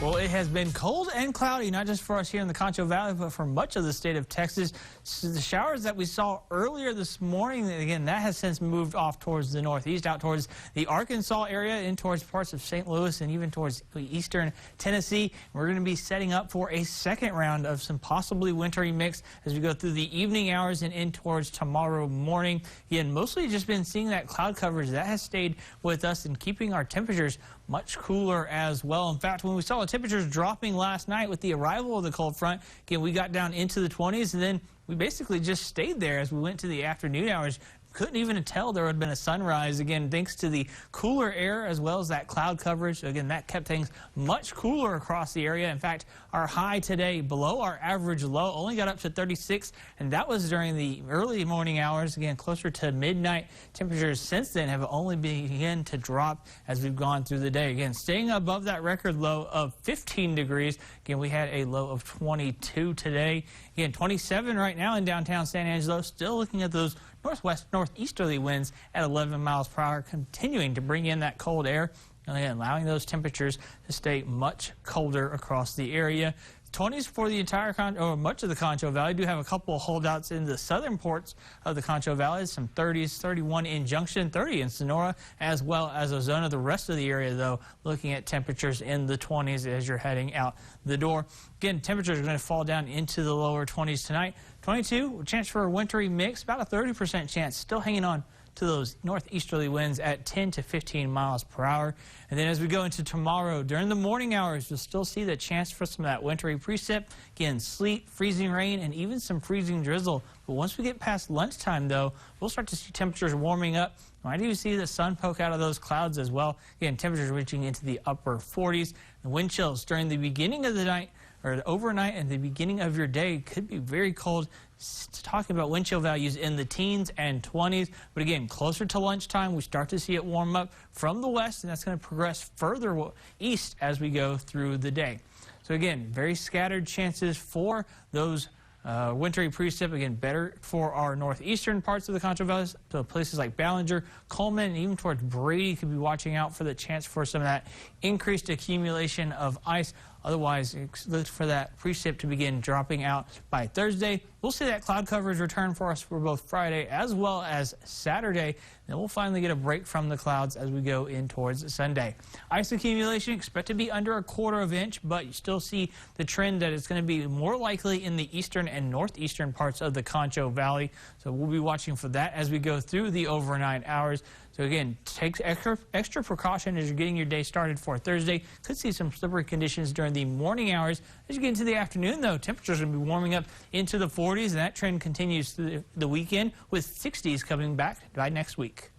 Well, it has been cold and cloudy, not just for us here in the Concho Valley, but for much of the state of Texas. So the showers that we saw earlier this morning, again, that has since moved off towards the northeast, out towards the Arkansas area, in towards parts of St. Louis and even towards eastern Tennessee. We're going to be setting up for a second round of some possibly wintry mix as we go through the evening hours and in towards tomorrow morning. Again, mostly just been seeing that cloud coverage that has stayed with us and keeping our temperatures much cooler as well. In fact, when we saw the temperatures dropping last night with the arrival of the cold front, again, we got down into the 20s, and then we basically just stayed there as we went to the afternoon hours. Couldn't even tell there had been a sunrise, again, thanks to the cooler air as well as that cloud coverage. Again, that kept things much cooler across the area. In fact, our high today below our average low only got up to 36, and that was during the early morning hours. Again, closer to midnight. Temperatures since then have only begun to drop as we've gone through the day. Again, staying above that record low of 15 degrees. Again, we had a low of 22 today. Again, 27 right now in downtown San Angelo. Still looking at those northeasterly winds at 11 miles per hour, continuing to bring in that cold air, and again, allowing those temperatures to stay much colder across the area. 20s for the entire much of the Concho Valley. Do have a couple of holdouts in the southern ports of the Concho Valley. Some 30s, 31 in Junction, 30 in Sonora, as well as Ozona. The rest of the area, though, looking at temperatures in the 20s as you're heading out the door. Again, temperatures are going to fall down into the lower 20s tonight. 22, chance for a wintry mix, about a 30% chance, still hanging on to those northeasterly winds at 10 to 15 miles per hour. And then as we go into tomorrow, during the morning hours, you'll still see the chance for some of that wintry precip. Again, sleet, freezing rain, and even some freezing drizzle. But once we get past lunchtime, though, we'll start to see temperatures warming up. Might even see the sun poke out of those clouds as well. Again, temperatures reaching into the upper 40s. The wind chills during the beginning of the night, or overnight and the beginning of your day, could be very cold. Talking about wind chill values in the teens and 20s. But again, closer to lunchtime, we start to see it warm up from the west, and that's going to progress further east as we go through the day. So again, very scattered chances for those wintry precip. Again, better for our northeastern parts of the Concho Valley. So places like Ballinger, Coleman, and even towards Brady could be watching out for the chance for some of that increased accumulation of ice. Otherwise, look for that precip to begin dropping out by Thursday. We'll see that cloud coverage return for us for both Friday as well as Saturday. Then we'll finally get a break from the clouds as we go in towards Sunday. Ice accumulation expect to be under 1/4 inch, but you still see the trend that it's going to be more likely in the eastern and northeastern parts of the Concho Valley. So we'll be watching for that as we go through the overnight hours. So again, take extra precaution as you're getting your day started for Thursday. Could see some slippery conditions during the morning hours. As you get into the afternoon, though, temperatures are going to be warming up into the 40s, and that trend continues through the weekend with 60s coming back by next week.